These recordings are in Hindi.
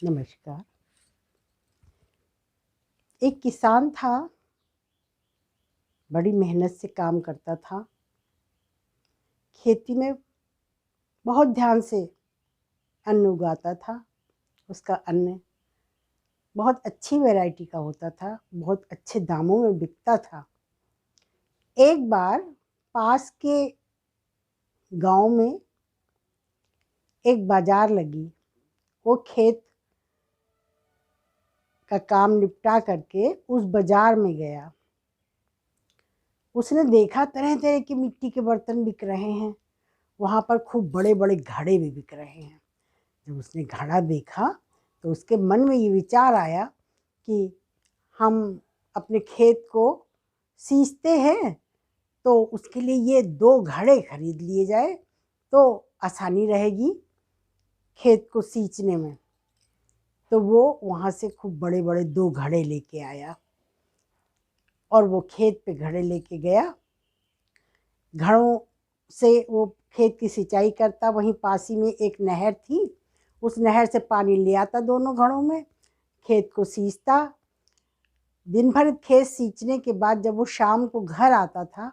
नमस्कार। एक किसान था, बड़ी मेहनत से काम करता था। खेती में बहुत ध्यान से अन्न उगाता था। उसका अन्न बहुत अच्छी वैरायटी का होता था, बहुत अच्छे दामों में बिकता था। एक बार पास के गांव में एक बाजार लगी। वो खेत का काम निपटा करके उस बाजार में गया। उसने देखा तरह तरह के मिट्टी के बर्तन बिक रहे हैं। वहाँ पर खूब बड़े बड़े घड़े भी बिक रहे हैं। जब उसने घड़ा देखा तो उसके मन में ये विचार आया कि हम अपने खेत को सींचते हैं, तो उसके लिए ये 2 घड़े खरीद लिए जाए तो आसानी रहेगी खेत को सींचने में। तो वो वहाँ से खूब बड़े बड़े 2 घड़े लेके आया और वो खेत पे घड़े लेके गया। घड़ों से वो खेत की सिंचाई करता। वहीं पास ही में एक नहर थी, उस नहर से पानी ले आता दोनों घड़ों में, खेत को सींचता। दिन भर खेत सींचने के बाद जब वो शाम को घर आता था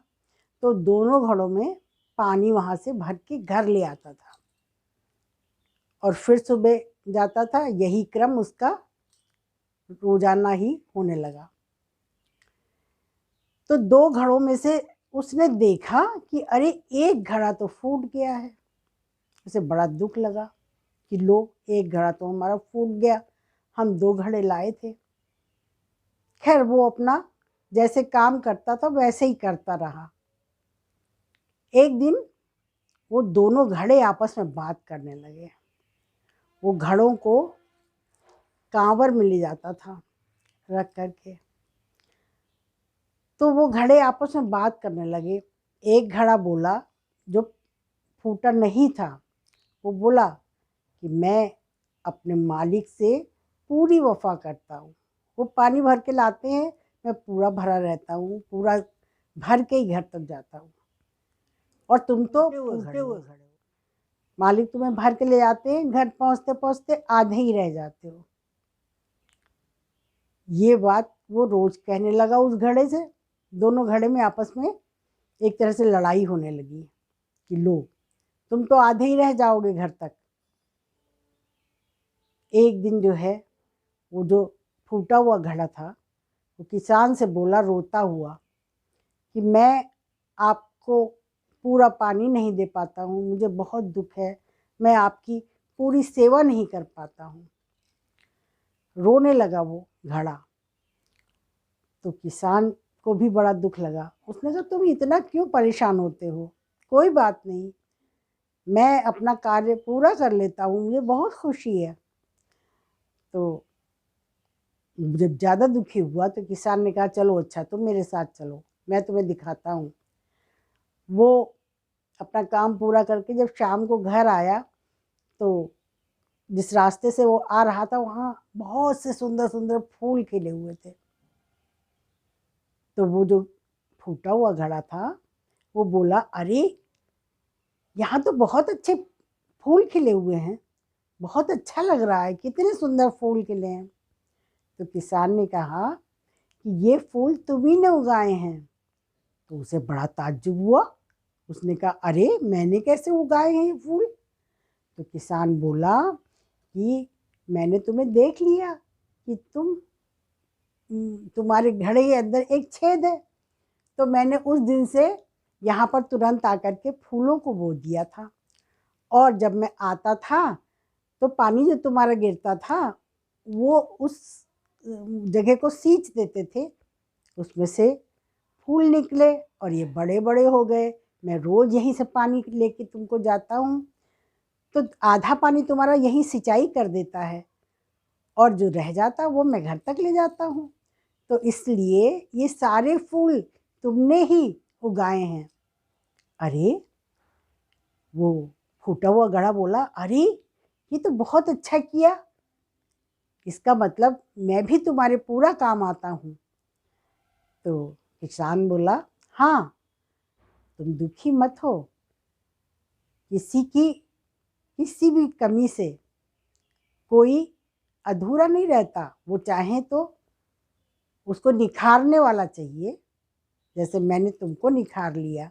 तो दोनों घड़ों में पानी वहाँ से भर के घर ले आता था और फिर सुबह जाता था। यही क्रम उसका रोजाना ही होने लगा। तो 2 घड़ों में से उसने देखा कि अरे एक घड़ा तो फूट गया है। उसे बड़ा दुख लगा कि लो, एक घड़ा तो हमारा फूट गया, हम 2 घड़े लाए थे। खैर वो अपना जैसे काम करता था वैसे ही करता रहा। एक दिन वो दोनों घड़े आपस में बात करने लगे। वो घड़ों को कांवर में ले जाता था रख करके। तो वो घड़े आपस में बात करने लगे। एक घड़ा बोला, जो फूटा नहीं था, वो बोला कि मैं अपने मालिक से पूरी वफा करता हूँ। वो पानी भर के लाते हैं, मैं पूरा भरा रहता हूँ, पूरा भर के ही घर तक जाता हूँ, और तुम तो फूटे हुए घड़े हो। मालिक तुम्हें भर के ले जाते हैं, घर पहुँचते पहुँचते आधे ही रह जाते हो। ये बात वो रोज कहने लगा उस घड़े से। दोनों घड़े में आपस में एक तरह से लड़ाई होने लगी कि लो, तुम तो आधे ही रह जाओगे घर तक। एक दिन जो है, वो जो फूटा हुआ घड़ा था, वो किसान से बोला रोता हुआ कि मैं आपको पूरा पानी नहीं दे पाता हूँ, मुझे बहुत दुख है, मैं आपकी पूरी सेवा नहीं कर पाता हूँ। रोने लगा वो घड़ा। तो किसान को भी बड़ा दुख लगा। उसने कहा तुम इतना क्यों परेशान होते हो, कोई बात नहीं, मैं अपना कार्य पूरा कर लेता हूँ, मुझे बहुत खुशी है। तो जब ज़्यादा दुखी हुआ तो किसान ने कहा चलो अच्छा, तुम मेरे साथ चलो, मैं तुम्हें दिखाता हूँ। वो अपना काम पूरा करके जब शाम को घर आया तो जिस रास्ते से वो आ रहा था वहाँ बहुत से सुंदर सुंदर फूल खिले हुए थे। तो वो जो फूटा हुआ घड़ा था वो बोला, अरे यहाँ तो बहुत अच्छे फूल खिले हुए हैं, बहुत अच्छा लग रहा है, कितने सुंदर फूल खिले हैं। तो किसान ने कहा कि ये फूल तुम्ही ने उगाए हैं। तो उसे बड़ा ताज्जुब हुआ। उसने कहा अरे मैंने कैसे उगाए हैं ये फूल। तो किसान बोला कि मैंने तुम्हें देख लिया कि तुम्हारे घड़े के अंदर एक छेद है, तो मैंने उस दिन से यहाँ पर तुरंत आकर के फूलों को बो दिया था, और जब मैं आता था तो पानी जो तुम्हारा गिरता था वो उस जगह को सींच देते थे, उसमें से फूल निकले और ये बड़े बड़े हो गए। मैं रोज यहीं से पानी लेके तुमको जाता हूँ, तो आधा पानी तुम्हारा यहीं सिंचाई कर देता है और जो रह जाता वो मैं घर तक ले जाता हूँ। तो इसलिए ये सारे फूल तुमने ही उगाए हैं। अरे वो फूटा हुआ घड़ा बोला, अरे ये तो बहुत अच्छा किया, इसका मतलब मैं भी तुम्हारे पूरा काम आता हूँ। तो किसान बोला, हाँ तुम दुखी मत हो, किसी की किसी भी कमी से कोई अधूरा नहीं रहता, वो चाहे तो उसको निखारने वाला चाहिए। जैसे मैंने तुमको निखार लिया,